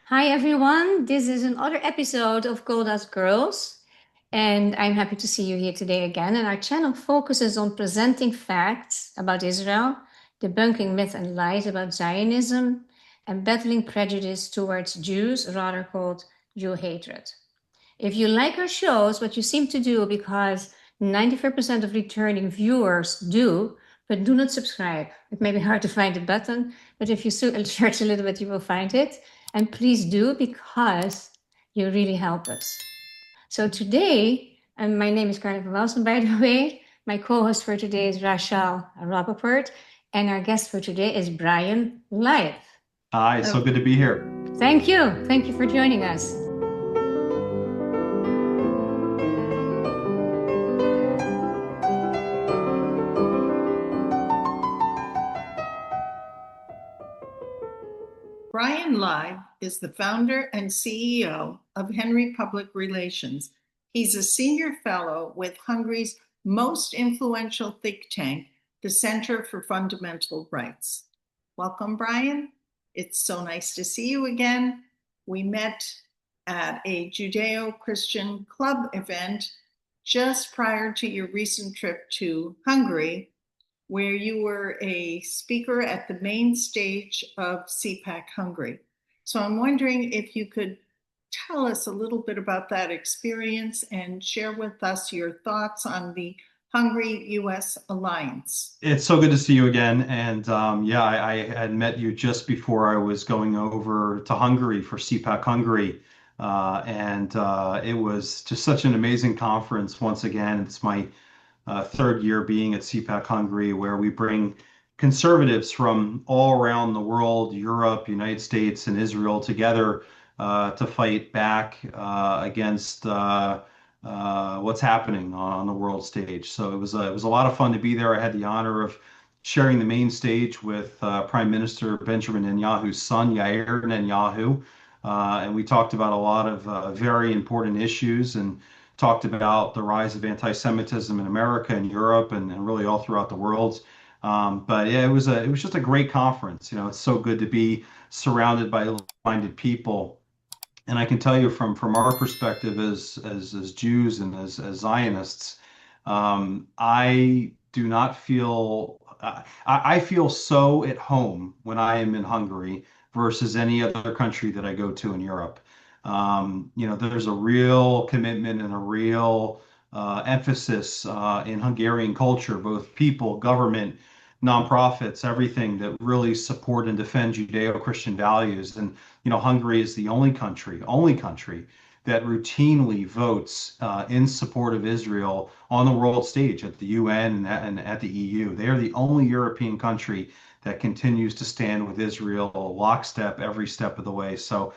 Hi everyone, this is another episode of Gold Us Girls, and I'm happy to see you here today again. And our channel focuses on presenting facts about Israel, debunking myths and lies about Zionism, and battling prejudice towards Jews, rather called Jew hatred. If you like our shows, what you seem to do, because 95% of returning viewers do, but do not subscribe. It may be hard to find the button, but if you search a little bit, you will find it. And please do, because you really help us. So today, and my name is Carla from Walsum, by the way. My co-host for today is Rachel Rappaport, and our guest for today is Bryan Leib. Hi, so good to be here. Thank you. Thank you for joining us. Bryan Leib is the founder and CEO of Henry Public Relations. He's a senior fellow with Hungary's most influential think tank, the Center for Fundamental Rights. Welcome, Bryan. It's so nice to see you again. We met at a Judeo-Christian club event just prior to your recent trip to Hungary, where you were a speaker at the main stage of CPAC Hungary. So I'm wondering if you could tell us a little bit about that experience and share with us your thoughts on the Hungary-US alliance. It's so good to see you again. And yeah, I had met you just before I was going over to Hungary for CPAC Hungary. And it was just such an amazing conference once again. It's my third year being at CPAC Hungary, where we bring conservatives from all around the world, Europe, United States, and Israel together to fight back against what's happening on the world stage. So it was a lot of fun to be there. I had the honor of sharing the main stage with Prime Minister Benjamin Netanyahu's son, Yair Netanyahu. And we talked about a lot of very important issues and talked about the rise of anti-Semitism in America and Europe and really all throughout the world. But yeah, it was just a great conference. It's so good to be surrounded by like-minded people. And I can tell you from our perspective as Jews and as Zionists, I do not feel I feel so at home when I am in Hungary versus any other country that I go to in Europe. There's a real commitment and a real emphasis in Hungarian culture, both people, government, nonprofits, everything that really support and defend Judeo-Christian values. And Hungary is the only country that routinely votes in support of Israel on the world stage at the UN and at the EU. They are the only European country that continues to stand with Israel lockstep every step of the way. So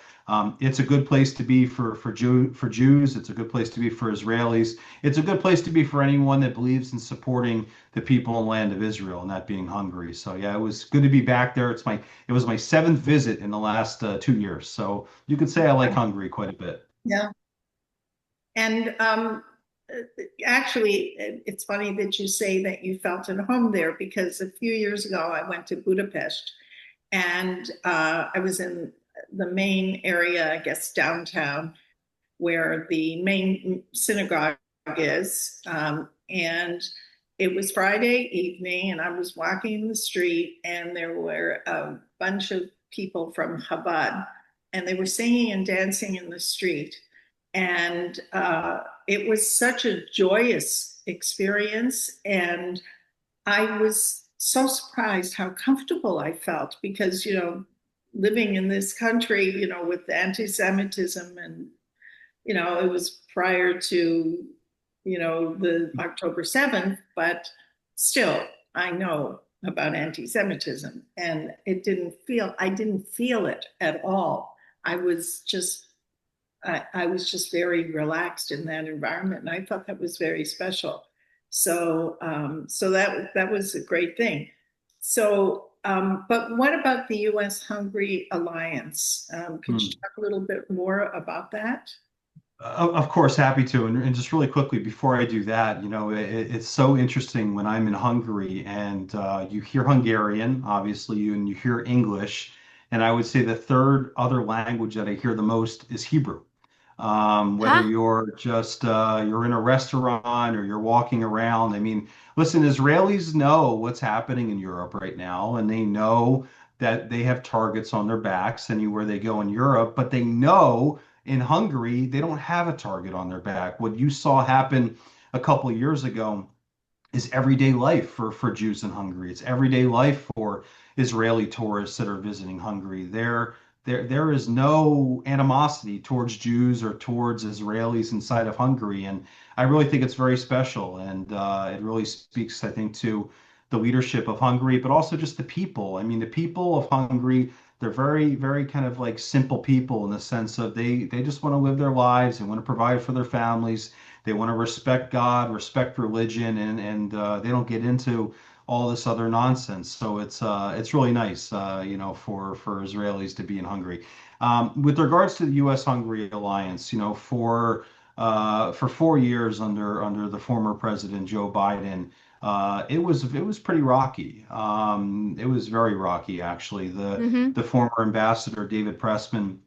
it's a good place to be for Jews. It's a good place to be for Israelis. It's a good place to be for anyone that believes in supporting the people and land of Israel, and that being Hungary. So yeah, it was good to be back there. It was my seventh visit in the last 2 years. So you could say I like Hungary quite a bit. Yeah. And actually, it's funny that you say that you felt at home there, because a few years ago I went to Budapest, and I was in the main area, I guess downtown, where the main synagogue is. And it was Friday evening, and I was walking in the street, and there were a bunch of people from Chabad, and they were singing and dancing in the street. And it was such a joyous experience. And I was so surprised how comfortable I felt, because, living in this country, with anti-Semitism, and, it was prior to, the October 7th, but still, I know about anti-Semitism, and I didn't feel it at all. I was just very relaxed in that environment, and I thought that was very special. So that was a great thing. But what about the U.S.-Hungary alliance? Could you Hmm. talk a little bit more about that? Of course, happy to. And just really quickly before I do that, it's so interesting when I'm in Hungary and you hear Hungarian, obviously, and you hear English. And I would say the third other language that I hear the most is Hebrew. Whether Huh? you're just you're in a restaurant or you're walking around. I mean, listen, Israelis know what's happening in Europe right now, and they know that they have targets on their backs anywhere they go in Europe, but they know in Hungary they don't have a target on their back. What you saw happen a couple of years ago is everyday life for Jews in Hungary. It's everyday life for Israeli tourists that are visiting Hungary. There is no animosity towards Jews or towards Israelis inside of Hungary, and I really think it's very special, and it really speaks, I think, to the leadership of Hungary, but also just the people. I mean, the people of Hungary. They're very, very kind of like simple people in the sense of they just want to live their lives and want to provide for their families. They want to respect God, respect religion, and they don't get into all this other nonsense. So it's really nice, for Israelis to be in Hungary. With regards to the U.S.-Hungary alliance, for 4 years under the former president Joe Biden, it was pretty rocky. It was very rocky, actually. The Mm-hmm. the former ambassador David Pressman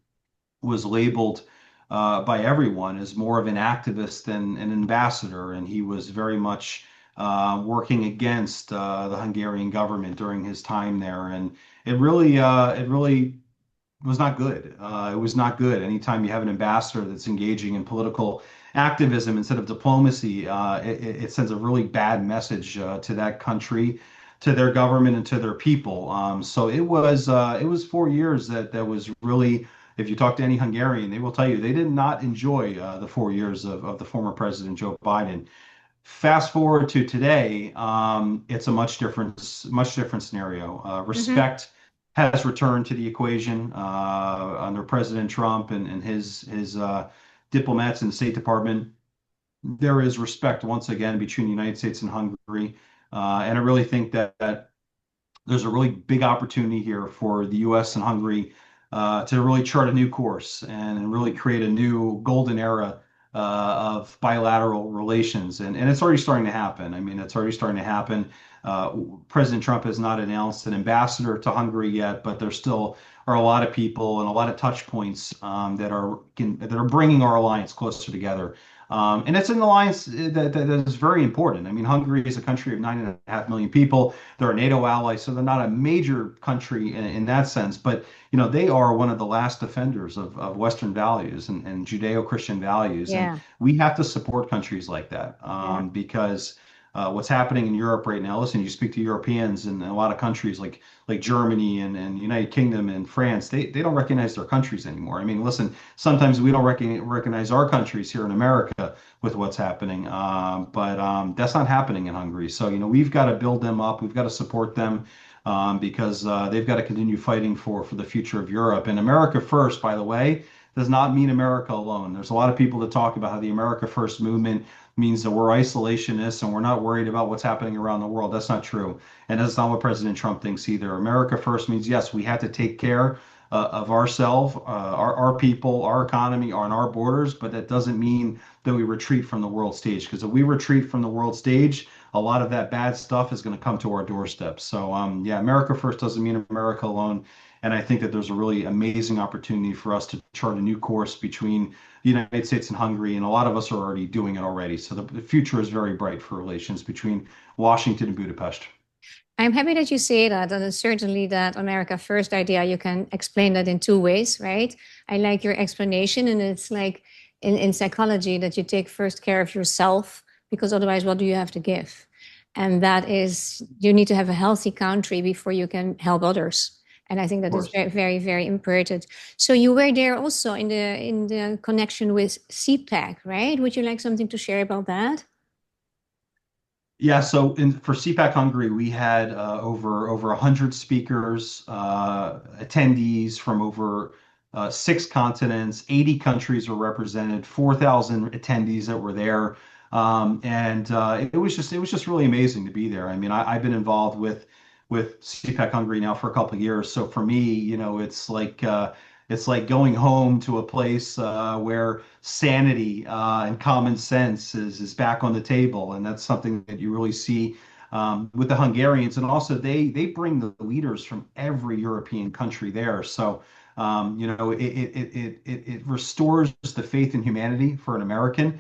was labeled by everyone as more of an activist than an ambassador, and he was very much working against the Hungarian government during his time there, and it really was not good. It was not good. Anytime you have an ambassador that's engaging in political activism instead of diplomacy, it sends a really bad message to that country, to their government, and to their people. So it was 4 years that was really. If you talk to any Hungarian, they will tell you they did not enjoy the 4 years of the former president Joe Biden. Fast forward to today, it's a much different scenario. Mm-hmm. Respect has returned to the equation under President Trump and his diplomats in the State Department. There is respect once again between the United States and Hungary, and I really think that there's a really big opportunity here for the U.S. and Hungary to really chart a new course and really create a new golden era of bilateral relations. And it's already starting to happen. I mean, it's already starting to happen. President Trump has not announced an ambassador to Hungary yet, but there still are a lot of people and a lot of touch points that are bringing our alliance closer together. And it's an alliance that is very important. I mean, Hungary is a country of 9.5 million people. They're a NATO ally, so they're not a major country in that sense. But they are one of the last defenders of Western values and Judeo-Christian values, and Yeah. we have to support countries like that Yeah. because what's happening in Europe right now. Listen, you speak to Europeans in a lot of countries like Germany and United Kingdom and France. They don't recognize their countries anymore. I mean, listen, sometimes we don't recognize our countries here in America with what's happening, but that's not happening in Hungary. So we've got to build them up. We've got to support them because they've got to continue fighting for the future of Europe. And America First, by the way, does not mean America alone. There's a lot of people that talk about how the America First movement means that we're isolationists and we're not worried about what's happening around the world. That's not true. And that's not what President Trump thinks either. America First means, yes, we have to take care of ourselves, our people, our economy, on our borders, but that doesn't mean that we retreat from the world stage. Because if we retreat from the world stage, a lot of that bad stuff is going to come to our doorstep. So, yeah, America First doesn't mean America alone. And I think that there's a really amazing opportunity for us to chart a new course between the United States and Hungary, and a lot of us are already doing it already. So the future is very bright for relations between Washington and Budapest. I'm happy that you say that, and certainly that America First idea, you can explain that in two ways, right? I like your explanation, and it's like in psychology that you take first care of yourself, because otherwise, what do you have to give? And that is, you need to have a healthy country before you can help others. And I think Of that is course. very, very, very important. So you were there also in the connection with CPAC, right? Would you like something to share about that? Yeah, so for CPAC Hungary, we had over 100 speakers, attendees from over 6 continents. 80 countries were represented, 4,000 attendees that were there, and it was just really amazing to be there. I mean, I've been involved with CPAC Hungary now for a couple of years, so for me, it's like going home to a place where sanity and common sense is back on the table, and that's something that you really see with the Hungarians, and also they bring the leaders from every European country there. So it restores the faith in humanity for an American,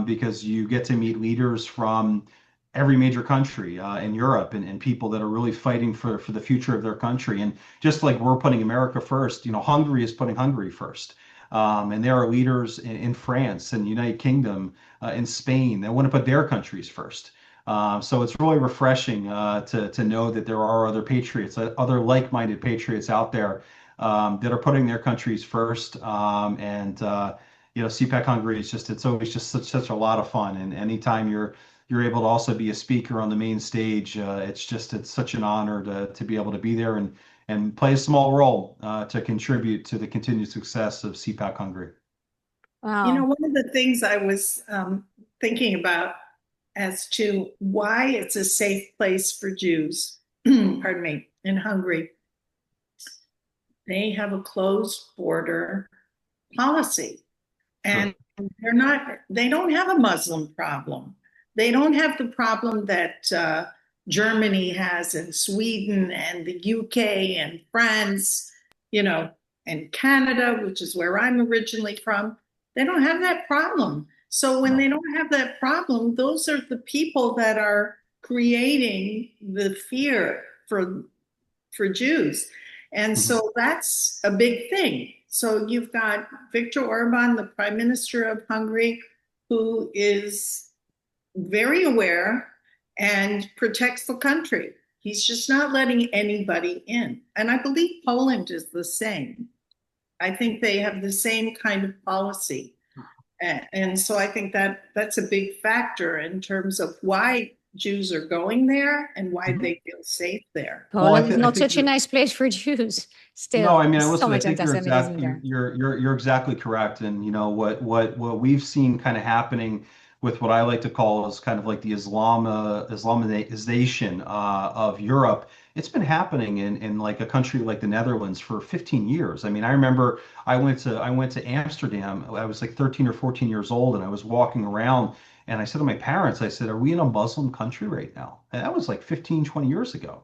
because you get to meet leaders from every major country in Europe, and people that are really fighting for the future of their country. And just like we're putting America first, Hungary is putting Hungary first. And there are leaders in France and United Kingdom, in Spain, that want to put their countries first. So it's really refreshing to know that there are other patriots, other like-minded patriots out there, that are putting their countries first. CPAC Hungary is it's always just such a lot of fun. And anytime you're able to also be a speaker on the main stage, it's such an honor to be able to be there and play a small role to contribute to the continued success of CPAC Hungary. Wow. One of the things I was thinking about as to why it's a safe place for Jews, pardon me, in Hungary. They have a closed border policy, and they don't have a Muslim problem. They don't have the problem that Germany has, and Sweden and the UK and France, and Canada, which is where I'm originally from. They don't have that problem. So when they don't have that problem, those are the people that are creating the fear for Jews. And so that's a big thing. So you've got Viktor Orban, the Prime Minister of Hungary, who is very aware and protects the country. He's just not letting anybody in. And I believe Poland is the same. I think they have the same kind of policy. And so I think that's a big factor in terms of why Jews are going there and why they feel safe there. Poland is not such a nice place for Jews. Still, no, I mean, so listen, I much think anti-Semitism there. you're exactly correct. And what we've seen kind of happening with what I like to call is kind of like the Islamization of Europe. It's been happening in like a country like the Netherlands for 15 years. I mean, I remember I went to Amsterdam. I was like 13 or 14 years old, and I was walking around, and I said to my parents, I said, "Are we in a Muslim country right now?" And that was like 15, 20 years ago.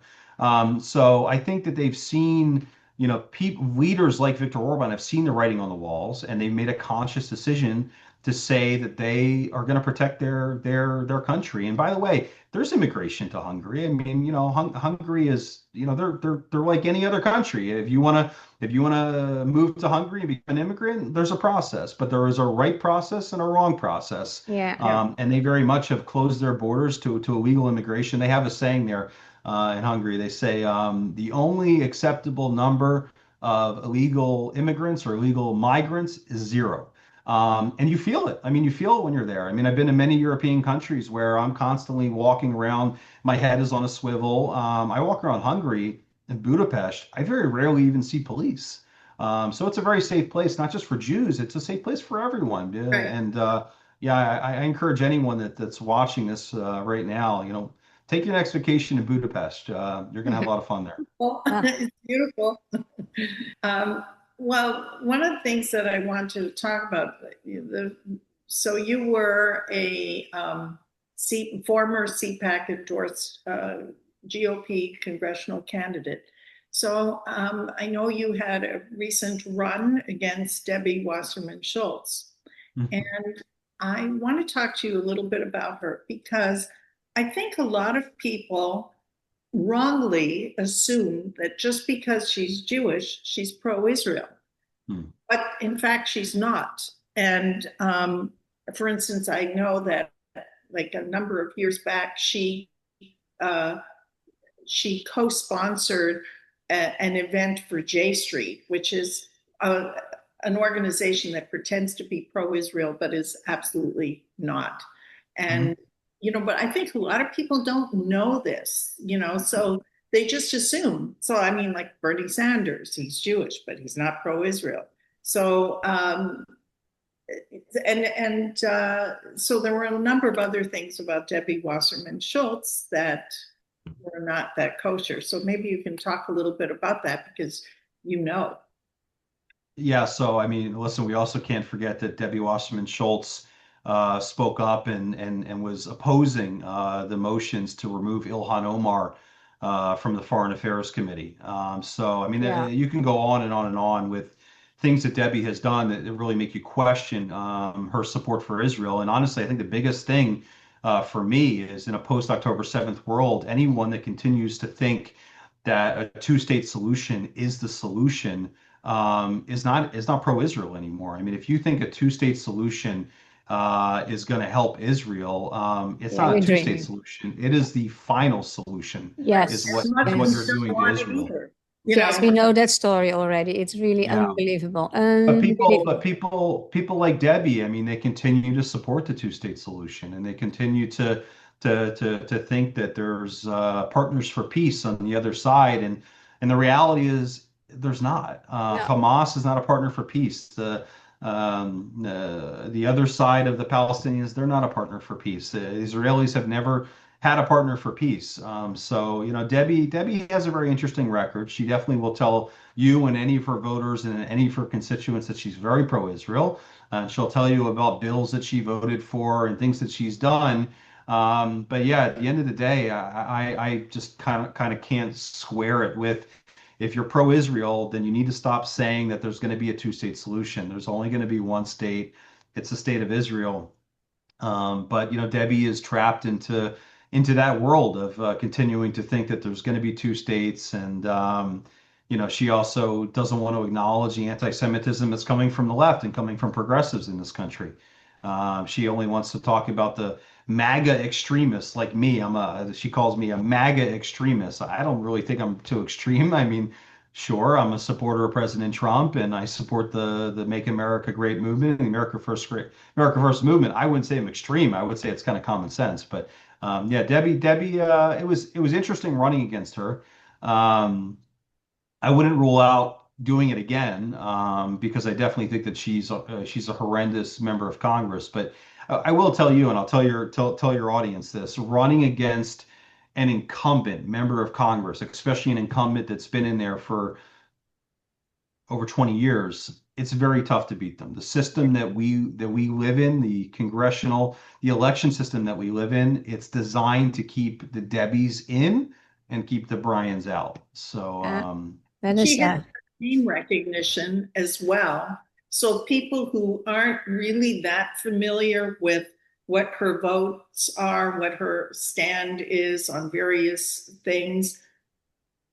So I think that they've seen, leaders like Viktor Orban have seen the writing on the walls, and they made a conscious decision to say that they are going to protect their country. And by the way, there's immigration to Hungary. I mean, Hungary is, they're like any other country. If you want to move to Hungary and become an immigrant, there's a process, but there is a right process and a wrong process. Yeah. And they very much have closed their borders to illegal immigration. They have a saying there in Hungary. They say the only acceptable number of illegal immigrants or illegal migrants is zero. And you feel it. I mean, you feel it when you're there. I mean, I've been to many European countries where I'm constantly walking around. My head is on a swivel. I walk around Hungary and Budapest. I very rarely even see police. So it's a very safe place, not just for Jews. It's a safe place for everyone. Right. And I encourage anyone that's watching this right now, take your next vacation to Budapest. You're going to have a lot of fun there. Well, it's beautiful. Well, one of the things that I want to talk about, so you were a former CPAC-endorsed GOP congressional candidate. So I know you had a recent run against Debbie Wasserman Schultz. And I want to talk to you a little bit about her, because I think a lot of people wrongly assume that just because she's Jewish, she's pro-Israel. But in fact, she's not. And for instance, I know that like a number of years back, she co-sponsored an event for J Street, which is an organization that pretends to be pro-Israel, but is absolutely not. And but I think a lot of people don't know this, so they just assume. So, I mean, like Bernie Sanders, he's Jewish, but he's not pro-Israel. So, so there were a number of other things about Debbie Wasserman Schultz that were not that kosher. So maybe you can talk a little bit about that, because Yeah, so I mean, listen, we also can't forget that Debbie Wasserman Schultz spoke up and was opposing the motions to remove Ilhan Omar from the Foreign Affairs Committee. So, I mean, Yeah. you can go on and on and on with things that Debbie has done that really make you question her support for Israel. And honestly, I think the biggest thing for me is in a post-October 7th world, anyone that continues to think that a two-state solution is the solution is not pro-Israel anymore. I mean, if you think a two-state solution is going to help Israel, it's Yeah, not you're a two-state dreaming. solution. It is the final solution, is Yes. what And is what Muslims they're Yes. don't doing to want it Israel. either. Yes, we know that story already. It's really Yeah. unbelievable. But people, Unbelievable. but people, people like Debbie, I mean, they continue to support the two-state solution, and they continue to think that there's partners for peace on the other side, and the reality is there's not. No. Hamas is not a partner for peace. The other side of the Palestinians, they're not a partner for peace. The Israelis have never had a partner for peace. So you know, Debbie has a very interesting record. She definitely will tell you and any of her voters and any of her constituents that she's very pro-Israel. She'll tell you about bills that she voted for and things that she's done. But yeah, at the end of the day, I just kind of can't square it with if you're pro-Israel, then you need to stop saying that there's going to be a two-state solution. There's only going to be one state. It's the state of Israel. But you know, Debbie is trapped into that world of continuing to think that there's going to be two states, and you know, she also doesn't want to acknowledge the anti-Semitism that's coming from the left and coming from progressives in this country. She only wants to talk about the MAGA extremists like me. She calls me a MAGA extremist. I don't really think I'm too extreme. I mean, sure, I'm a supporter of President Trump, and I support the Make America Great movement, the America First movement. I wouldn't say I'm extreme. I would say it's kind of common sense. But yeah, Debbie, it was interesting running against her. I wouldn't rule out doing it again because I definitely think that she's a horrendous member of Congress. But I will tell you, and I'll tell your audience this: running against an incumbent member of Congress, especially an incumbent that's been in there for over 20 years, it's very tough to beat them. The system that we live in, the election system that we live in, it's designed to keep the Debbies in and keep the Bryans out. So Uh, that is She has sad. name recognition as well. So people who aren't really that familiar with what her votes are, what her stand is on various things,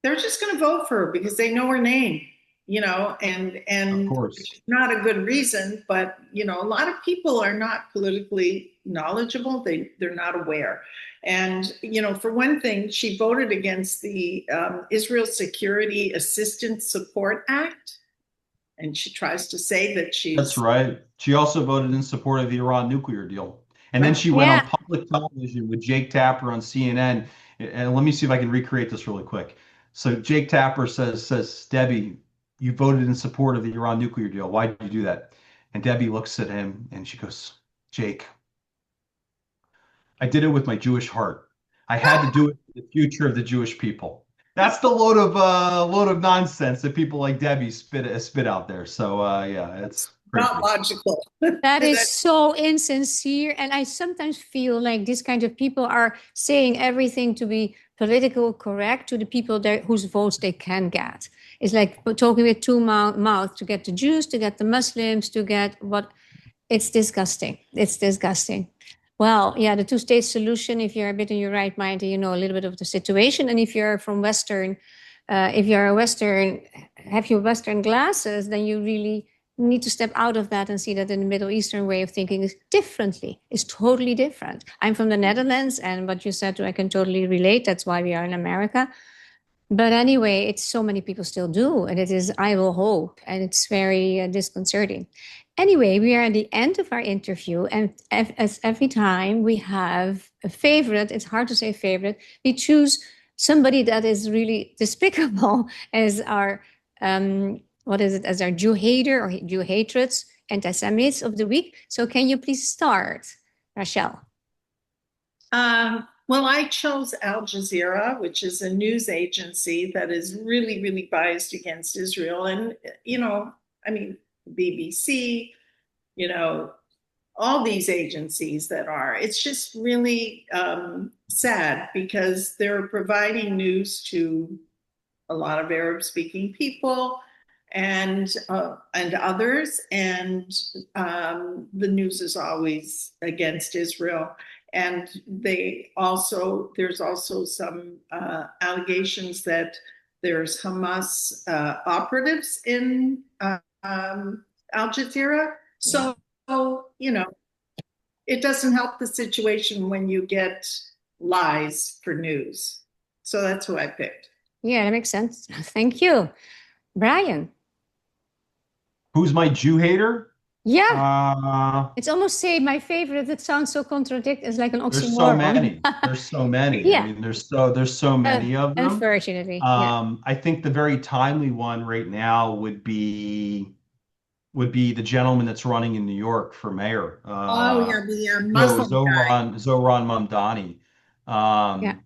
they're just going to vote for her because they know her name, and of it's course. not a good reason, but a lot of people are not politically knowledgeable. They're not aware. And for one thing, she voted against the Israel Security Assistance Support Act, and she tries to say that That's she's right. She also voted in support of the Iran nuclear deal. And then right. she went Yeah. on public television with Jake Tapper on CNN. And let me see if I can recreate this really quick. So Jake Tapper says, Debbie, you voted in support of the Iran nuclear deal. Why did you do that? And Debbie looks at him and she goes, Jake, I did it with my Jewish heart. I had to do it for the future of the Jewish people. That's the load of nonsense that people like Debbie spit out there. So yeah, it's Not crazy. logical. That is That- so insincere. And I sometimes feel like this kind of people are saying everything to be political correct to the people whose votes they can get. It's like talking with two mouths to get the Jews, to get the Muslims, to get what. It's disgusting. It's disgusting. Well, yeah, the two-state solution, if you're a bit in your right mind and you know a little bit of the situation, and if you're from Western, if you're a Western, have your Western glasses, then you really need to step out of that and see that in the Middle Eastern way of thinking is totally different. I'm from the Netherlands, and what you said, I can totally relate. That's why we are in America. But anyway, it's so many people still do, and it is, I will hope, and it's very disconcerting. Anyway, we are at the end of our interview, and as every time we have a favorite, it's hard to say favorite, we choose somebody that is really despicable as our, what is it, as our Jew hater or Jew hatreds, anti-Semites of the week. So can you please start, Rachel? Well, I chose Al Jazeera, which is a news agency that is really, really biased against Israel. And, I mean, BBC, you know, all these agencies that are. It's just really sad because they're providing news to a lot of Arab speaking people and others, and the news is always against Israel. And there's also some allegations that there's Hamas operatives in Al Jazeera. Yeah. So, you know, it doesn't help the situation when you get lies for news. So that's who I picked. Yeah, that makes sense. Thank you. Bryan. Who's my Jew hater? Yeah, Uh, it's almost say my favorite. It sounds so contradictory. It's like an there's so oxymoron. many. There's so many. I Yeah, mean, there's so many of them. unfortunately. Yeah. I think the very timely one right now would be the gentleman that's running in New York for mayor, Oh, yeah, the Muslim guy. Zohran Mamdani. Yeah. Um,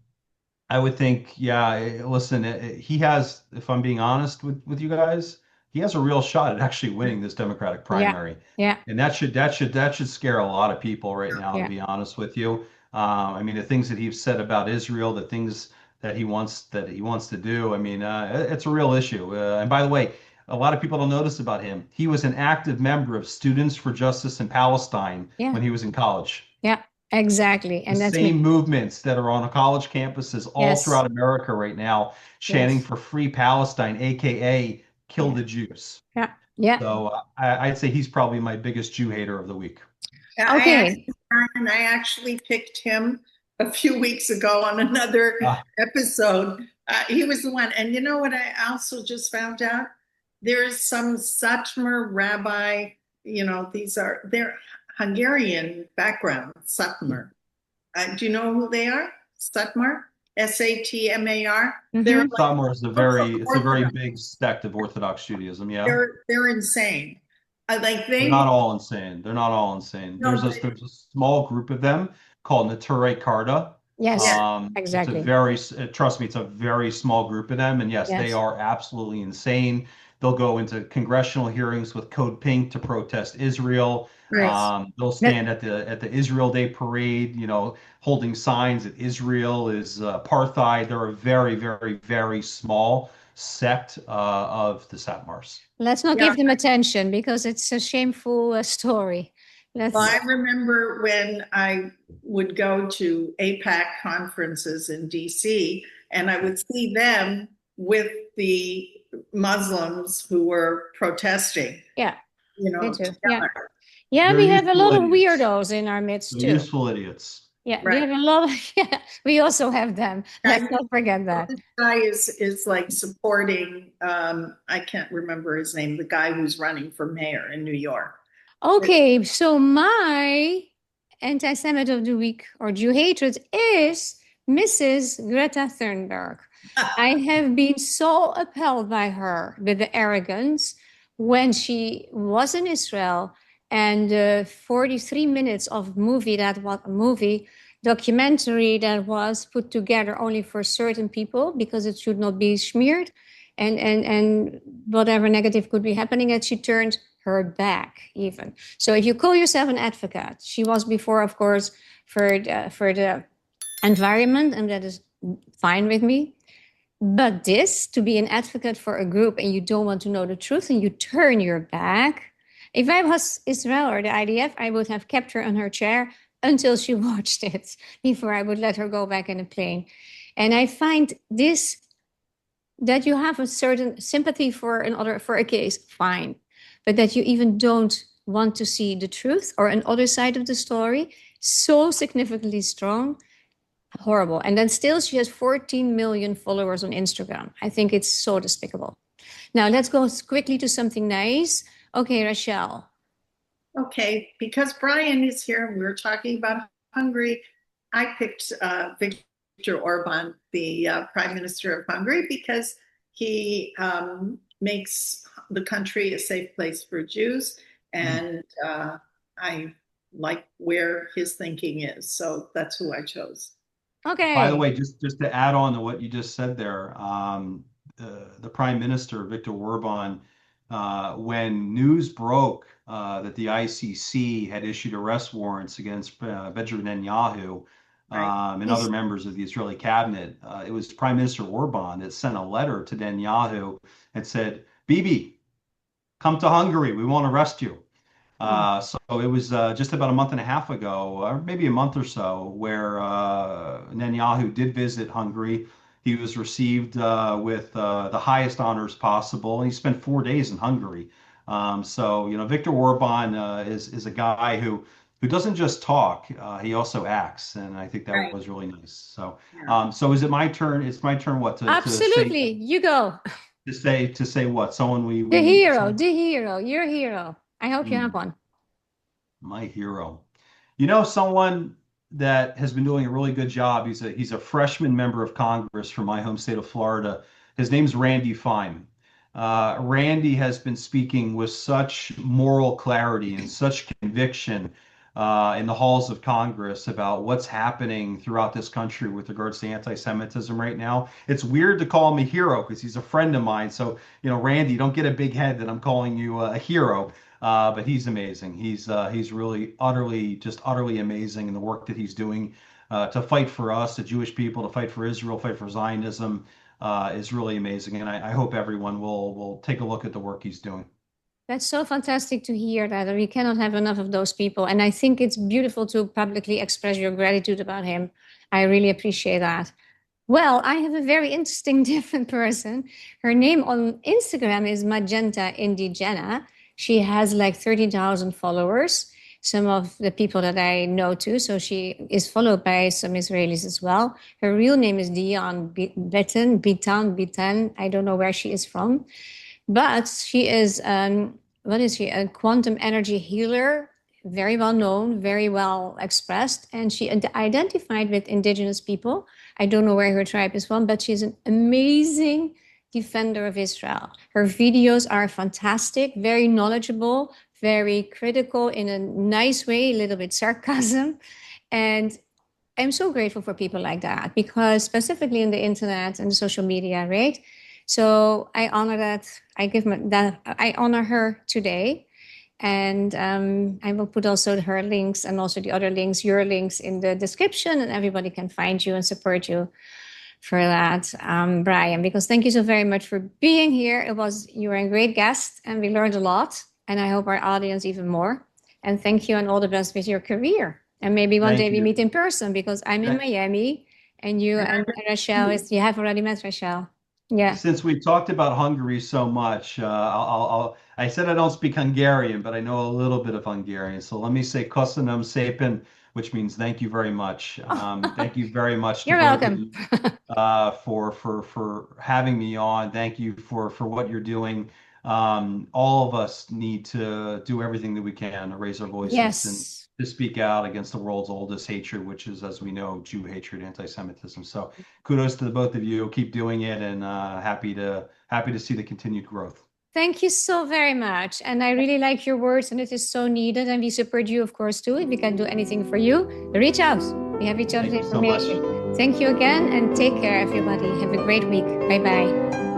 I would think, yeah, listen, he has, if I'm being honest with you guys, he has a real shot at actually winning this Democratic Yeah. primary. Yeah. And that should scare a lot of people right now, to Yeah. be honest with you. I mean, the things that he's said about Israel, the things that he wants to do. I mean, it's a real issue. And by the way, a lot of people don't notice about him. He was an active member of Students for Justice in Palestine Yeah. when he was in college. Yeah. Exactly. The And that's same me. movements that are on college campuses all Yes. throughout America right now, chanting Yes. for free Palestine, aka kill Yeah. the Jews. Yeah. Yeah. So I'd say he's probably my biggest Jew hater of the week. Okay. I actually picked him a few weeks ago on another Ah, episode. He was the one. And you know what I also just found out? There's some Satmar rabbi, they're Hungarian background, Satmar. Do you know who they are? Satmar? Satmar. They're Mhm. like Satmar is it's a very Orthodox. big sect of Orthodox Judaism. Yeah, They're insane. Like they're they not all insane. They're not all insane. no, There's a small group of them called Neturei Karta. Yes. yeah, It's a Exactly. very, trust me, it's a very small group of them. And yes, they Yes. are absolutely insane. They'll go into congressional hearings with Code Pink to protest Israel. right. They'll That, stand at the Israel Day parade, holding signs that Israel is apartheid. They're a very, very, very small sect of the Satmars. let's not Yeah. give them attention because it's a shameful story. Well, Let's. I remember when I would go to APAC conferences in DC, and I would see them with the Muslims who were protesting, Yeah. Me too. Yeah. together. Yeah, They're we have a useful lot of idiots. weirdos in our midst They're too. useful idiots. Yeah, we Right. have a lot of, yeah, we also have them. Let's And not forget that. this guy is like supporting, I can't remember his name, the guy who's running for mayor in New York. Okay, so my anti-Semite of the week or Jew hatred is Mrs. Greta Thunberg. I have been so appalled by her with the arrogance when she was in Israel and 43 minutes of movie documentary that was put together only for certain people because it should not be smeared and whatever negative could be happening, and she turned her back even. So if you call yourself an advocate, she was before, of course, for the environment, and that is fine with me. But this, to be an advocate for a group and you don't want to know the truth and you turn your back. If I was Israel or the IDF, I would have kept her on her chair until she watched it before I would let her go back in a plane. And I find this that you have a certain sympathy for for a case, fine. But that you even don't want to see the truth or another side of the story, so significantly strong, horrible. And then still she has 14 million followers on Instagram. I think it's so despicable. Now let's go quickly to something nice. Okay, Rachel. Okay, because Bryan is here and we're talking about Hungary, I picked Viktor Orban, the Prime Minister of Hungary, because he makes the country a safe place for Jews, and I like where his thinking is. So that's who I chose. By the Okay. way, just to add on to what you just said there, the Prime Minister, Viktor Orban, when news broke that the ICC had issued arrest warrants against Benjamin Netanyahu Right. and other members of the Israeli cabinet, it was Prime Minister Orban that sent a letter to Netanyahu and said, Bibi, come to Hungary. We won't arrest you. So it was just about a month and a half ago, or maybe a month or so, where Netanyahu did visit Hungary. He was received with the highest honors possible, and he spent 4 days in Hungary. So, Viktor Orban is a guy who doesn't just talk; he also acts, and I think that Right. was really nice. So, Yeah. so is it my turn? It's my turn. What Absolutely, you go. to say what? Someone The hero, someone, the hero, your hero. I hope you have Hmm, one. my hero. Someone that has been doing a really good job. He's a freshman member of Congress from my home state of Florida. His name's Randy Fine. Randy has been speaking with such moral clarity and such conviction in the halls of Congress about what's happening throughout this country with regards to anti-Semitism right now. It's weird to call him a hero because he's a friend of mine. So, Randy, don't get a big head that I'm calling you a hero. But he's amazing. He's really utterly amazing in the work that he's doing to fight for us, the Jewish people, to fight for Israel, fight for Zionism is really amazing. And I hope everyone will take a look at the work he's doing. That's so fantastic to hear that. We cannot have enough of those people. And I think it's beautiful to publicly express your gratitude about him. I really appreciate that. Well, I have a very interesting, different person. Her name on Instagram is Magenta Indigena. She has like 30,000 followers, some of the people that I know too. So she is followed by some Israelis as well. Her real name is Dion Bitan. I don't know where she is from. But she is, what is she? A quantum energy healer, very well known, very well expressed, and she identified with indigenous people. I don't know where her tribe is from, but she's an amazing defender of Israel. Her videos are fantastic, very knowledgeable, very critical in a nice way, a little bit sarcasm. And I'm so grateful for people like that because specifically in the internet and social media, right? So I honor that. I honor her today, and I will put also her links and also the other links, your links in the description, and everybody can find you and support you for that, Bryan. Because thank you so very much for being here. You were a great guest, and we learned a lot, and I hope our audience even more. And thank you, and all the best with your career. And maybe one day Thank we you. meet in person because I'm in Miami, and you and Rachel you have already met Rachel. Yeah. Since we talked about Hungary so much, I said I don't speak Hungarian, but I know a little bit of Hungarian. So let me say Köszönöm szépen, which means thank you very much. Thank you very much to You're both of welcome. you for having me on. Thank you for what you're doing. All of us need to do everything that we can to raise our voices and Yes. to speak out against the world's oldest hatred, which is, as we know, Jew hatred, anti-Semitism. So kudos to the both of you. Keep doing it, and happy to see the continued growth. Thank you so very much. And I really like your words, and it is so needed. And we support you, of course, too. If we can do anything for you, reach out. We have each other's Thank you so much. information. Thank you again, and take care, everybody. Have a great week. Bye bye.